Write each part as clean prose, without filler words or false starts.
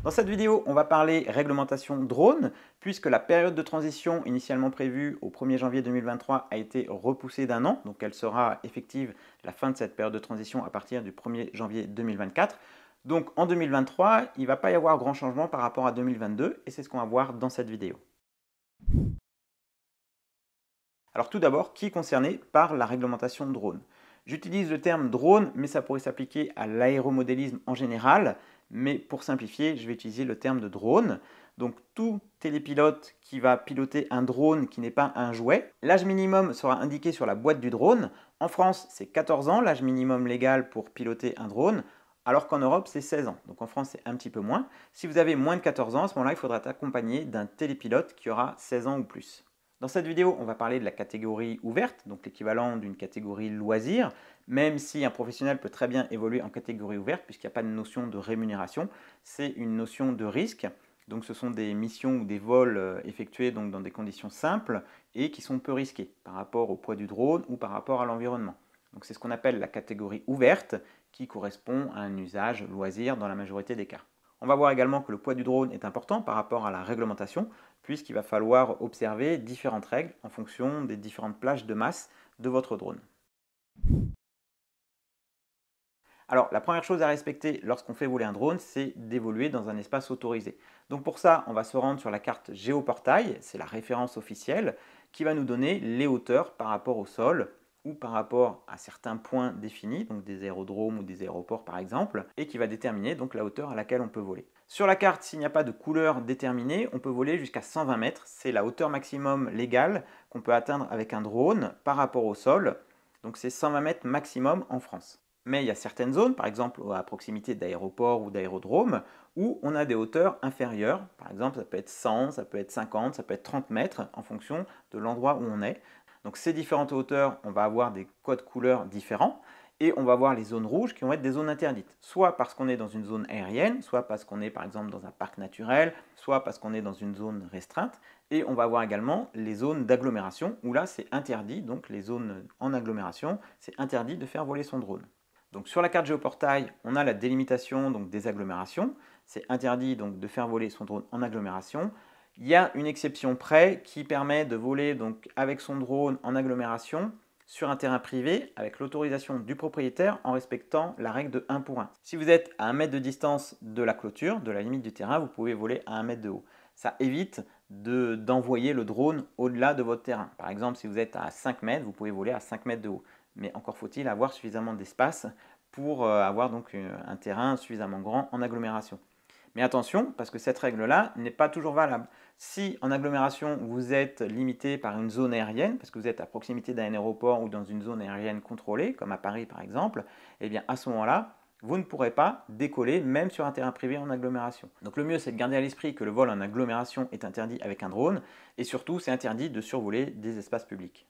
Dans cette vidéo, on va parler réglementation drone, puisque la période de transition initialement prévue au 1er janvier 2023 a été repoussée d'un an, donc elle sera effective la fin de cette période de transition à partir du 1er janvier 2024. Donc en 2023, il ne va pas y avoir grand changement par rapport à 2022, et c'est ce qu'on va voir dans cette vidéo. Alors tout d'abord, qui est concerné par la réglementation de drone? J'utilise le terme drone, mais ça pourrait s'appliquer à l'aéromodélisme en général. Mais pour simplifier, je vais utiliser le terme de drone. Donc tout télépilote qui va piloter un drone qui n'est pas un jouet. L'âge minimum sera indiqué sur la boîte du drone. En France, c'est 14 ans, l'âge minimum légal pour piloter un drone, alors qu'en Europe, c'est 16 ans. Donc en France, c'est un petit peu moins. Si vous avez moins de 14 ans, à ce moment-là, il faudra être accompagné d'un télépilote qui aura 16 ans ou plus. Dans cette vidéo, on va parler de la catégorie ouverte, donc l'équivalent d'une catégorie loisir, même si un professionnel peut très bien évoluer en catégorie ouverte, puisqu'il n'y a pas de notion de rémunération, c'est une notion de risque. Donc ce sont des missions ou des vols effectués donc, dans des conditions simples et qui sont peu risqués par rapport au poids du drone ou par rapport à l'environnement. Donc c'est ce qu'on appelle la catégorie ouverte, qui correspond à un usage loisir dans la majorité des cas. On va voir également que le poids du drone est important par rapport à la réglementation, puisqu'il va falloir observer différentes règles en fonction des différentes plages de masse de votre drone. Alors, la première chose à respecter lorsqu'on fait voler un drone, c'est d'évoluer dans un espace autorisé. Donc pour ça, on va se rendre sur la carte Géoportail, c'est la référence officielle, qui va nous donner les hauteurs par rapport au sol ou par rapport à certains points définis, donc des aérodromes ou des aéroports par exemple, et qui va déterminer donc la hauteur à laquelle on peut voler. Sur la carte, s'il n'y a pas de couleur déterminée, on peut voler jusqu'à 120 mètres. C'est la hauteur maximum légale qu'on peut atteindre avec un drone par rapport au sol. Donc c'est 120 mètres maximum en France. Mais il y a certaines zones, par exemple à proximité d'aéroports ou d'aérodromes, où on a des hauteurs inférieures. Par exemple, ça peut être 100, ça peut être 50, ça peut être 30 mètres en fonction de l'endroit où on est. Donc ces différentes hauteurs, on va avoir des codes couleurs différents. Et on va voir les zones rouges qui vont être des zones interdites, soit parce qu'on est dans une zone aérienne, soit parce qu'on est par exemple dans un parc naturel, soit parce qu'on est dans une zone restreinte. Et on va voir également les zones d'agglomération, où là c'est interdit, donc les zones en agglomération, c'est interdit de faire voler son drone. Donc sur la carte Géoportail, on a la délimitation donc, des agglomérations. C'est interdit donc, de faire voler son drone en agglomération. Il y a une exception près qui permet de voler donc, avec son drone en agglomération sur un terrain privé avec l'autorisation du propriétaire en respectant la règle de 1 pour 1. Si vous êtes à 1 mètre de distance de la clôture, de la limite du terrain, vous pouvez voler à 1 mètre de haut. Ça évite d'envoyer le drone au-delà de votre terrain. Par exemple, si vous êtes à 5 mètres, vous pouvez voler à 5 mètres de haut. Mais encore faut-il avoir suffisamment d'espace pour avoir donc un terrain suffisamment grand en agglomération. Mais attention, parce que cette règle-là n'est pas toujours valable. Si en agglomération, vous êtes limité par une zone aérienne, parce que vous êtes à proximité d'un aéroport ou dans une zone aérienne contrôlée, comme à Paris par exemple, eh bien à ce moment-là, vous ne pourrez pas décoller même sur un terrain privé en agglomération. Donc le mieux, c'est de garder à l'esprit que le vol en agglomération est interdit avec un drone, et surtout, c'est interdit de survoler des espaces publics.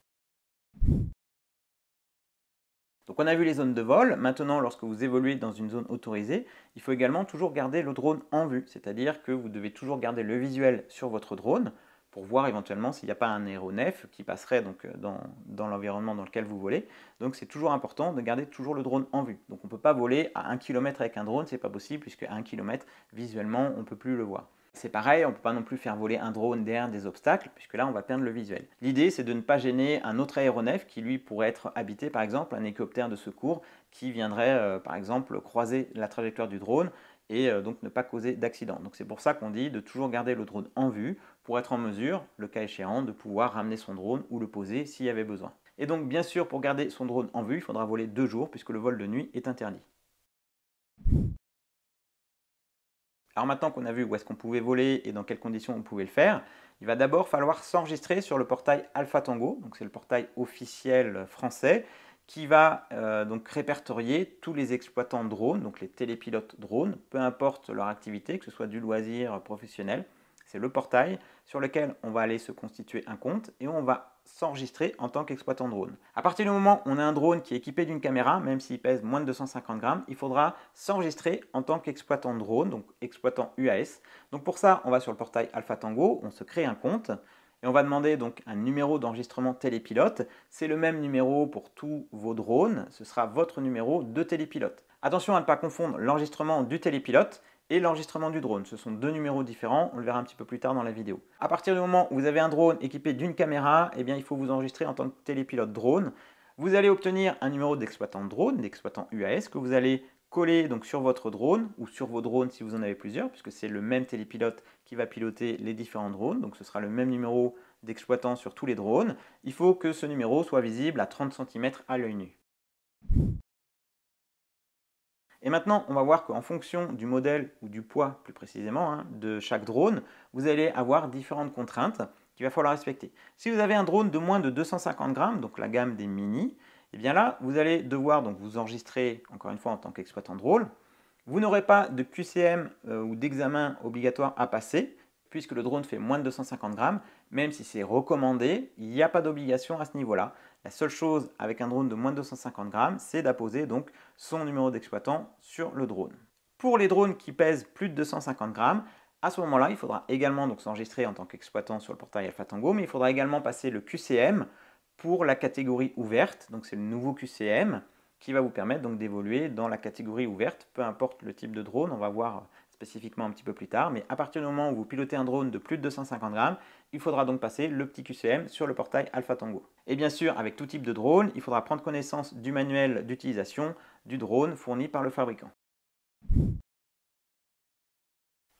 Donc on a vu les zones de vol. Maintenant, lorsque vous évoluez dans une zone autorisée, il faut également toujours garder le drone en vue. C'est-à-dire que vous devez toujours garder le visuel sur votre drone pour voir éventuellement s'il n'y a pas un aéronef qui passerait donc dans l'environnement dans lequel vous volez. Donc c'est toujours important de garder toujours le drone en vue. Donc on ne peut pas voler à 1 km avec un drone, c'est pas possible puisque à 1 km, visuellement, on ne peut plus le voir. C'est pareil, on ne peut pas non plus faire voler un drone derrière des obstacles, puisque là on va perdre le visuel. L'idée c'est de ne pas gêner un autre aéronef qui lui pourrait être habité, par exemple un hélicoptère de secours qui viendrait par exemple croiser la trajectoire du drone et donc ne pas causer d'accident. Donc c'est pour ça qu'on dit de toujours garder le drone en vue pour être en mesure, le cas échéant, de pouvoir ramener son drone ou le poser s'il y avait besoin. Et donc bien sûr pour garder son drone en vue, il faudra voler 2 jours puisque le vol de nuit est interdit. Alors maintenant qu'on a vu où est-ce qu'on pouvait voler et dans quelles conditions on pouvait le faire, il va d'abord falloir s'enregistrer sur le portail Alpha Tango, donc c'est le portail officiel français, qui va donc répertorier tous les exploitants de drones, donc les télépilotes drones, peu importe leur activité, que ce soit du loisir professionnel. C'est le portail sur lequel on va aller se constituer un compte et on va s'enregistrer en tant qu'exploitant drone. À partir du moment où on a un drone qui est équipé d'une caméra, même s'il pèse moins de 250 grammes, il faudra s'enregistrer en tant qu'exploitant drone, donc exploitant UAS. Donc pour ça, on va sur le portail Alpha Tango, on se crée un compte et on va demander donc un numéro d'enregistrement télépilote. C'est le même numéro pour tous vos drones, ce sera votre numéro de télépilote. Attention à ne pas confondre l'enregistrement du télépilote et l'enregistrement du drone. Ce sont deux numéros différents, on le verra un petit peu plus tard dans la vidéo. À partir du moment où vous avez un drone équipé d'une caméra, eh bien, il faut vous enregistrer en tant que télépilote drone. Vous allez obtenir un numéro d'exploitant drone, d'exploitant UAS, que vous allez coller donc sur votre drone ou sur vos drones si vous en avez plusieurs, puisque c'est le même télépilote qui va piloter les différents drones. Donc ce sera le même numéro d'exploitant sur tous les drones. Il faut que ce numéro soit visible à 30 cm à l'œil nu. Et maintenant, on va voir qu'en fonction du modèle ou du poids, plus précisément, de chaque drone, vous allez avoir différentes contraintes qu'il va falloir respecter. Si vous avez un drone de moins de 250 grammes, donc la gamme des mini, et bien là, vous allez devoir donc vous enregistrer, encore une fois, en tant qu'exploitant drone. Vous n'aurez pas de QCM ou d'examen obligatoire à passer, puisque le drone fait moins de 250 grammes, même si c'est recommandé, il n'y a pas d'obligation à ce niveau-là. La seule chose avec un drone de moins de 250 grammes, c'est d'apposer donc son numéro d'exploitant sur le drone. Pour les drones qui pèsent plus de 250 grammes, à ce moment-là, il faudra également donc s'enregistrer en tant qu'exploitant sur le portail Alpha Tango, mais il faudra également passer le QCM pour la catégorie ouverte. Donc c'est le nouveau QCM qui va vous permettre donc d'évoluer dans la catégorie ouverte, peu importe le type de drone, on va voir spécifiquement un petit peu plus tard, mais à partir du moment où vous pilotez un drone de plus de 250 grammes, il faudra donc passer le petit QCM sur le portail Alpha Tango. Et bien sûr, avec tout type de drone, il faudra prendre connaissance du manuel d'utilisation du drone fourni par le fabricant.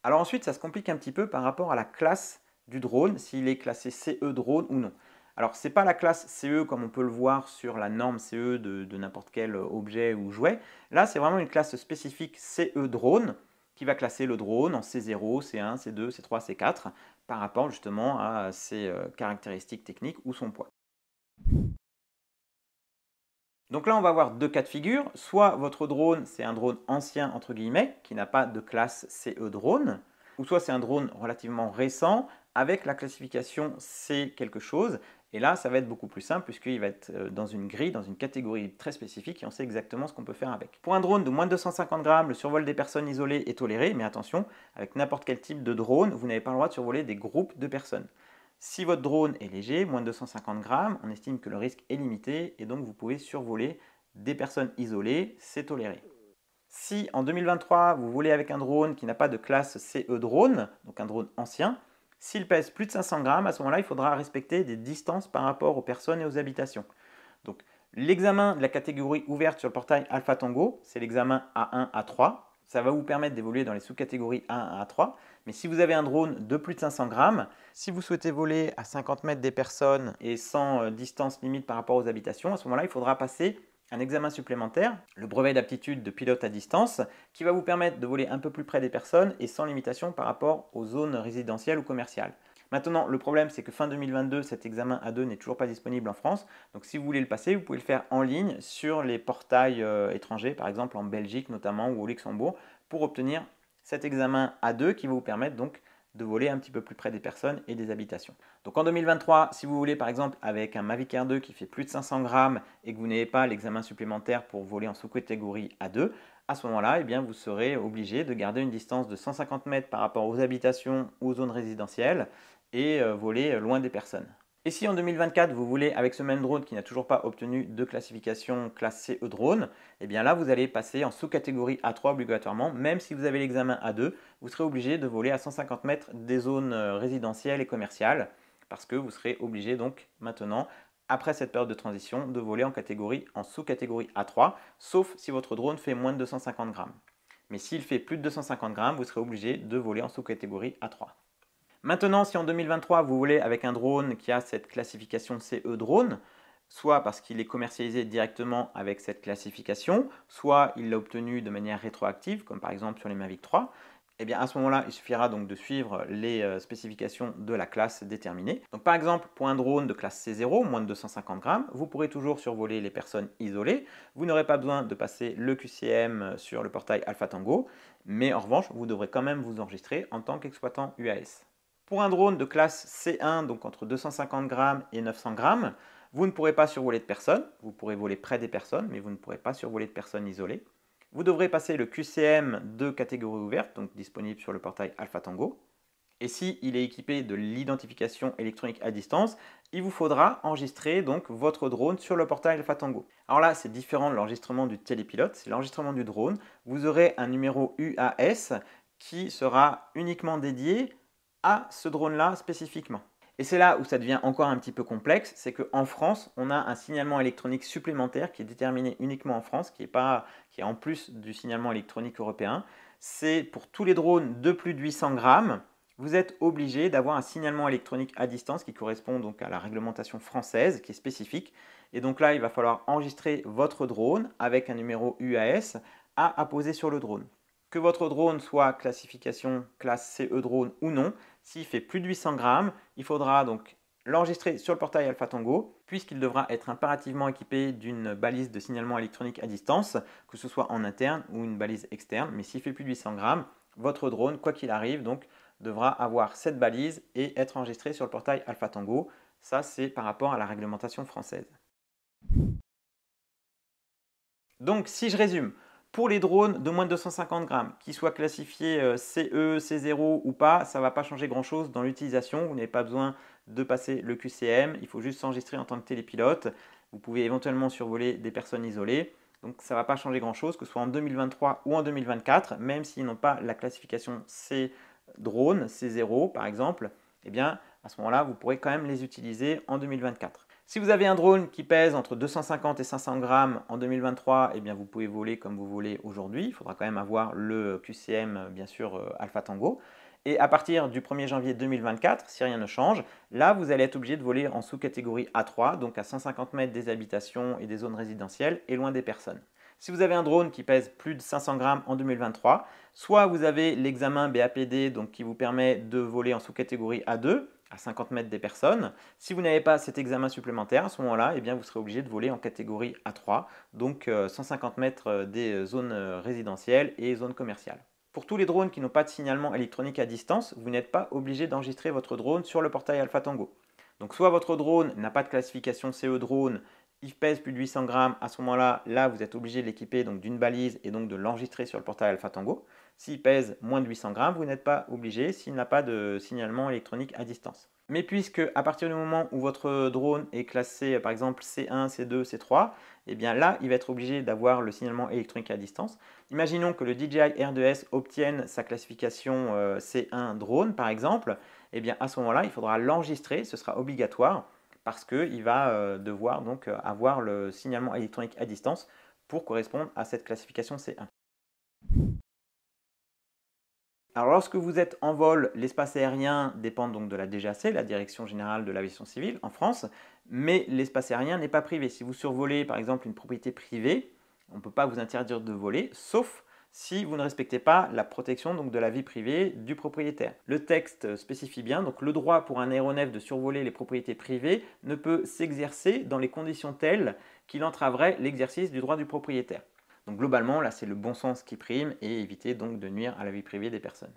Alors ensuite, ça se complique un petit peu par rapport à la classe du drone, s'il est classé CE drone ou non. Alors, ce n'est pas la classe CE comme on peut le voir sur la norme CE de n'importe quel objet ou jouet. Là, c'est vraiment une classe spécifique CE drone qui va classer le drone en C0, C1, C2, C3, C4 par rapport justement à ses caractéristiques techniques ou son poids. Donc là, on va avoir deux cas de figure. Soit votre drone, c'est un drone ancien, entre guillemets, qui n'a pas de classe CE drone, ou soit c'est un drone relativement récent avec la classification C quelque chose. Et là, ça va être beaucoup plus simple puisqu'il va être dans une grille, dans une catégorie très spécifique et on sait exactement ce qu'on peut faire avec. Pour un drone de moins de 250 grammes, le survol des personnes isolées est toléré, mais attention, avec n'importe quel type de drone, vous n'avez pas le droit de survoler des groupes de personnes. Si votre drone est léger, moins de 250 grammes, on estime que le risque est limité et donc vous pouvez survoler des personnes isolées, c'est toléré. Si en 2023, vous volez avec un drone qui n'a pas de classe CE drone, donc un drone ancien, s'il pèse plus de 500 grammes, à ce moment-là, il faudra respecter des distances par rapport aux personnes et aux habitations. Donc l'examen de la catégorie ouverte sur le portail Alpha Tango, c'est l'examen A1, A3. Ça va vous permettre d'évoluer dans les sous-catégories A1 à A3. Mais si vous avez un drone de plus de 500 grammes, si vous souhaitez voler à 50 mètres des personnes et sans distance limite par rapport aux habitations, à ce moment-là, il faudra passer un examen supplémentaire, le brevet d'aptitude de pilote à distance, qui va vous permettre de voler un peu plus près des personnes et sans limitation par rapport aux zones résidentielles ou commerciales. Maintenant, le problème, c'est que fin 2022, cet examen A2 n'est toujours pas disponible en France. Donc, si vous voulez le passer, vous pouvez le faire en ligne sur les portails étrangers, par exemple en Belgique notamment ou au Luxembourg, pour obtenir cet examen A2 qui va vous permettre donc de voler un petit peu plus près des personnes et des habitations. Donc en 2023, si vous voulez par exemple avec un Mavic Air 2 qui fait plus de 500 grammes et que vous n'avez pas l'examen supplémentaire pour voler en sous-catégorie A2, à ce moment-là, eh bien, vous serez obligé de garder une distance de 150 mètres par rapport aux habitations ou aux zones résidentielles et voler loin des personnes. Et si en 2024, vous voulez, avec ce même drone qui n'a toujours pas obtenu de classification classe CE drone, eh bien là, vous allez passer en sous-catégorie A3 obligatoirement. Même si vous avez l'examen A2, vous serez obligé de voler à 150 mètres des zones résidentielles et commerciales parce que vous serez obligé donc maintenant, après cette période de transition, de voler en sous-catégorie A3, sauf si votre drone fait moins de 250 grammes. Mais s'il fait plus de 250 grammes, vous serez obligé de voler en sous-catégorie A3. Maintenant, si en 2023, vous voulez avec un drone qui a cette classification CE drone, soit parce qu'il est commercialisé directement avec cette classification, soit il l'a obtenu de manière rétroactive, comme par exemple sur les Mavic 3, eh bien à ce moment-là, il suffira donc de suivre les spécifications de la classe déterminée. Donc par exemple, pour un drone de classe C0, moins de 250 grammes, vous pourrez toujours survoler les personnes isolées. Vous n'aurez pas besoin de passer le QCM sur le portail Alpha Tango, mais en revanche, vous devrez quand même vous enregistrer en tant qu'exploitant UAS. Pour un drone de classe C1, donc entre 250 grammes et 900 grammes, vous ne pourrez pas survoler de personnes. Vous pourrez voler près des personnes, mais vous ne pourrez pas survoler de personnes isolées. Vous devrez passer le QCM de catégorie ouverte, donc disponible sur le portail Alpha Tango. Et s'il est équipé de l'identification électronique à distance, il vous faudra enregistrer donc votre drone sur le portail Alpha Tango. Alors là, c'est différent de l'enregistrement du télépilote, c'est l'enregistrement du drone. Vous aurez un numéro UAS qui sera uniquement dédié à ce drone-là spécifiquement. Et c'est là où ça devient encore un petit peu complexe, c'est qu'en France, on a un signalement électronique supplémentaire qui est déterminé uniquement en France, qui est en plus du signalement électronique européen. C'est pour tous les drones de plus de 800 grammes, vous êtes obligé d'avoir un signalement électronique à distance qui correspond donc à la réglementation française, qui est spécifique. Et donc là, il va falloir enregistrer votre drone avec un numéro UAS à apposer sur le drone. Que votre drone soit classification classe CE drone ou non, s'il fait plus de 800 grammes, il faudra donc l'enregistrer sur le portail Alpha Tango, puisqu'il devra être impérativement équipé d'une balise de signalement électronique à distance, que ce soit en interne ou une balise externe. Mais s'il fait plus de 800 grammes, votre drone, quoi qu'il arrive, donc, devra avoir cette balise et être enregistré sur le portail Alpha Tango. Ça, c'est par rapport à la réglementation française. Donc, si je résume, pour les drones de moins de 250 grammes, qu'ils soient classifiés CE, C0 ou pas, ça ne va pas changer grand-chose dans l'utilisation. Vous n'avez pas besoin de passer le QCM, il faut juste s'enregistrer en tant que télépilote. Vous pouvez éventuellement survoler des personnes isolées. Donc ça ne va pas changer grand-chose, que ce soit en 2023 ou en 2024, même s'ils n'ont pas la classification C drone, C0 par exemple, eh bien à ce moment-là, vous pourrez quand même les utiliser en 2024. Si vous avez un drone qui pèse entre 250 et 500 grammes en 2023, eh bien vous pouvez voler comme vous voulez aujourd'hui. Il faudra quand même avoir le QCM, bien sûr, Alpha Tango. Et à partir du 1er janvier 2024, si rien ne change, là, vous allez être obligé de voler en sous-catégorie A3, donc à 150 mètres des habitations et des zones résidentielles et loin des personnes. Si vous avez un drone qui pèse plus de 500 grammes en 2023, soit vous avez l'examen BAPD donc qui vous permet de voler en sous-catégorie A2, à 50 mètres des personnes. Si vous n'avez pas cet examen supplémentaire, à ce moment-là, eh bien, vous serez obligé de voler en catégorie A3, donc 150 mètres des zones résidentielles et zones commerciales. Pour tous les drones qui n'ont pas de signalement électronique à distance, vous n'êtes pas obligé d'enregistrer votre drone sur le portail Alpha Tango. Donc soit votre drone n'a pas de classification CE drone, il pèse plus de 800 grammes, à ce moment-là, vous êtes obligé de l'équiper d'une balise et donc de l'enregistrer sur le portail Alpha Tango. S'il pèse moins de 800 grammes, vous n'êtes pas obligé s'il n'a pas de signalement électronique à distance. Mais puisque à partir du moment où votre drone est classé par exemple C1, C2, C3, eh bien là, il va être obligé d'avoir le signalement électronique à distance. Imaginons que le DJI R2S obtienne sa classification C1 drone par exemple, eh bien à ce moment-là, il faudra l'enregistrer, ce sera obligatoire parce qu'il va devoir donc avoir le signalement électronique à distance pour correspondre à cette classification C1. Alors lorsque vous êtes en vol, l'espace aérien dépend donc de la DGAC, la Direction Générale de l'Aviation Civile en France, mais l'espace aérien n'est pas privé. Si vous survolez par exemple une propriété privée, on ne peut pas vous interdire de voler, sauf si vous ne respectez pas la protection donc, de la vie privée du propriétaire. Le texte spécifie bien, donc le droit pour un aéronef de survoler les propriétés privées ne peut s'exercer dans les conditions telles qu'il entraverait l'exercice du droit du propriétaire. Donc globalement, là, c'est le bon sens qui prime et éviter donc de nuire à la vie privée des personnes.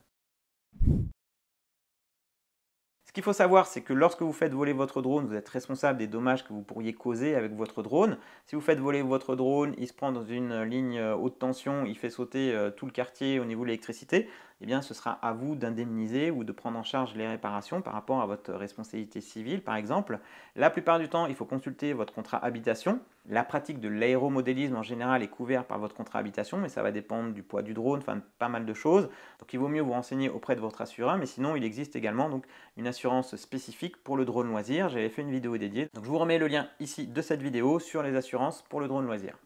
Ce qu'il faut savoir, c'est que lorsque vous faites voler votre drone, vous êtes responsable des dommages que vous pourriez causer avec votre drone. Si vous faites voler votre drone, il se prend dans une ligne haute tension, il fait sauter tout le quartier au niveau de l'électricité, eh bien ce sera à vous d'indemniser ou de prendre en charge les réparations par rapport à votre responsabilité civile par exemple. La plupart du temps, il faut consulter votre contrat habitation. La pratique de l'aéromodélisme en général est couverte par votre contrat habitation, mais ça va dépendre du poids du drone, enfin pas mal de choses. Donc il vaut mieux vous renseigner auprès de votre assureur, mais sinon il existe également donc, une assurance spécifique pour le drone loisir. J'avais fait une vidéo dédiée. Donc je vous remets le lien ici de cette vidéo sur les assurances pour le drone loisir.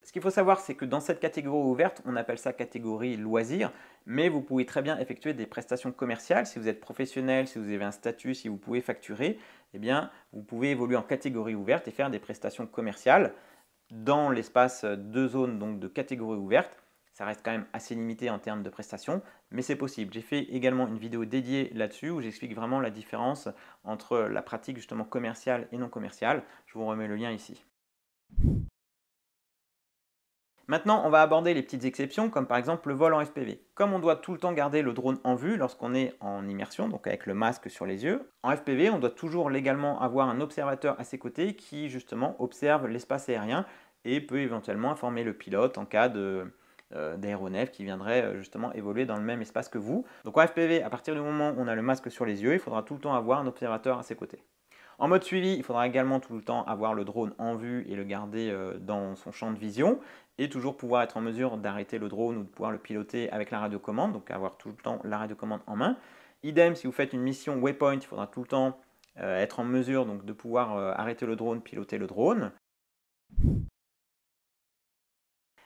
Ce qu'il faut savoir, c'est que dans cette catégorie ouverte, on appelle ça catégorie loisir, mais vous pouvez très bien effectuer des prestations commerciales. Si vous êtes professionnel, si vous avez un statut, si vous pouvez facturer, eh bien, vous pouvez évoluer en catégorie ouverte et faire des prestations commerciales dans l'espace de zone donc de catégorie ouverte. Ça reste quand même assez limité en termes de prestations, mais c'est possible. J'ai fait également une vidéo dédiée là-dessus où j'explique vraiment la différence entre la pratique justement commerciale et non commerciale. Je vous remets le lien ici. Maintenant, on va aborder les petites exceptions, comme par exemple le vol en FPV. Comme on doit tout le temps garder le drone en vue lorsqu'on est en immersion, donc avec le masque sur les yeux, en FPV, on doit toujours légalement avoir un observateur à ses côtés qui justement observe l'espace aérien et peut éventuellement informer le pilote en cas d'aéronef qui viendrait justement évoluer dans le même espace que vous. Donc en FPV, à partir du moment où on a le masque sur les yeux, il faudra tout le temps avoir un observateur à ses côtés. En mode suivi, il faudra également tout le temps avoir le drone en vue et le garder dans son champ de vision et toujours pouvoir être en mesure d'arrêter le drone ou de pouvoir le piloter avec la radiocommande, donc avoir tout le temps la radiocommande en main. Idem, si vous faites une mission waypoint, il faudra tout le temps être en mesure donc, de pouvoir arrêter le drone, piloter le drone.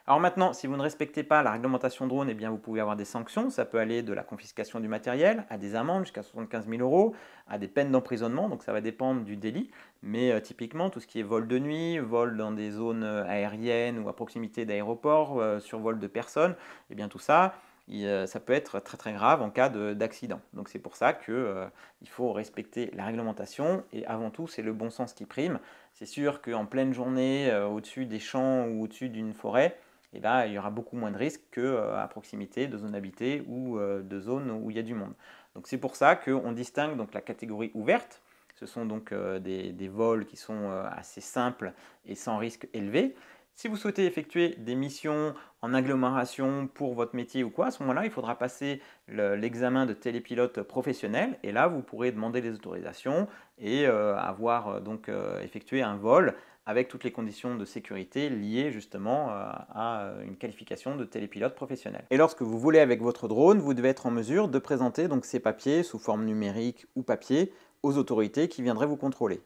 Alors maintenant, si vous ne respectez pas la réglementation drone, eh bien vous pouvez avoir des sanctions. Ça peut aller de la confiscation du matériel à des amendes jusqu'à 75 000 euros, à des peines d'emprisonnement. Donc ça va dépendre du délit. Mais typiquement, tout ce qui est vol de nuit, vol dans des zones aériennes ou à proximité d'aéroports, survol de personnes, eh bien tout ça, ça peut être très très grave en cas d'accident. Donc c'est pour ça qu'il faut respecter la réglementation et avant tout c'est le bon sens qui prime. C'est sûr qu'en pleine journée, au-dessus des champs ou au-dessus d'une forêt, eh ben, il y aura beaucoup moins de risques qu'à proximité de zones habitées ou de zones où il y a du monde. Donc c'est pour ça qu'on distingue donc la catégorie ouverte. Ce sont donc des vols qui sont assez simples et sans risque élevé. Si vous souhaitez effectuer des missions en agglomération pour votre métier ou quoi, à ce moment-là, il faudra passer l'examen de télépilote professionnel et là, vous pourrez demander les autorisations et avoir donc effectué un vol avec toutes les conditions de sécurité liées justement à une qualification de télépilote professionnel. Et lorsque vous volez avec votre drone, vous devez être en mesure de présenter donc ces papiers sous forme numérique ou papier aux autorités qui viendraient vous contrôler.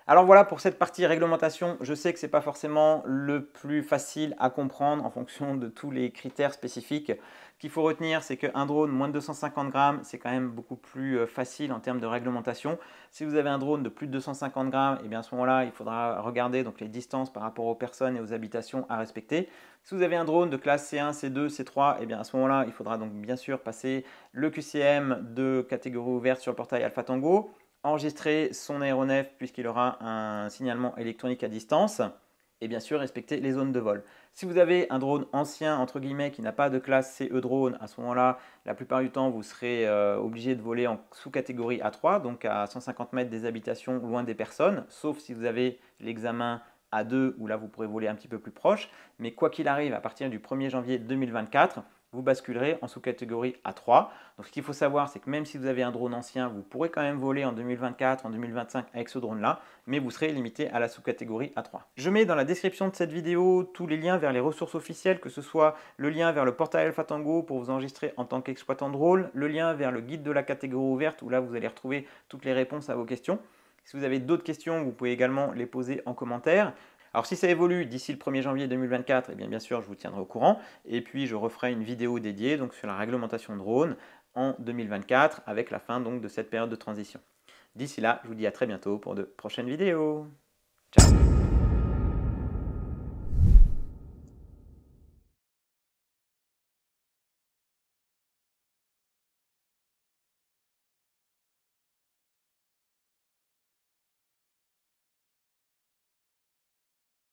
Alors voilà pour cette partie réglementation, je sais que ce n'est pas forcément le plus facile à comprendre en fonction de tous les critères spécifiques. Ce qu'il faut retenir, c'est qu'un drone moins de 250 grammes, c'est quand même beaucoup plus facile en termes de réglementation. Si vous avez un drone de plus de 250 grammes, et bien à ce moment-là, il faudra regarder donc les distances par rapport aux personnes et aux habitations à respecter. Si vous avez un drone de classe C1, C2, C3, et bien à ce moment-là, il faudra donc bien sûr passer le QCM de catégorie ouverte sur le portail Alpha Tango, enregistrer son aéronef puisqu'il aura un signalement électronique à distance et bien sûr respecter les zones de vol. Si vous avez un drone ancien entre guillemets qui n'a pas de classe CE drone, à ce moment-là, la plupart du temps vous serez obligé de voler en sous-catégorie A3, donc à 150 mètres des habitations loin des personnes, sauf si vous avez l'examen A2 où là vous pourrez voler un petit peu plus proche. Mais quoi qu'il arrive, à partir du 1er janvier 2024, vous basculerez en sous-catégorie A3. Donc ce qu'il faut savoir, c'est que même si vous avez un drone ancien, vous pourrez quand même voler en 2024, en 2025 avec ce drone-là, mais vous serez limité à la sous-catégorie A3. Je mets dans la description de cette vidéo tous les liens vers les ressources officielles, que ce soit le lien vers le portail Alpha Tango pour vous enregistrer en tant qu'exploitant de drone, le lien vers le guide de la catégorie ouverte où là vous allez retrouver toutes les réponses à vos questions. Si vous avez d'autres questions, vous pouvez également les poser en commentaire. Alors si ça évolue d'ici le 1er janvier 2024, eh bien sûr je vous tiendrai au courant et puis je referai une vidéo dédiée donc, sur la réglementation drone en 2024 avec la fin donc, de cette période de transition. D'ici là, je vous dis à très bientôt pour de prochaines vidéos. Ciao!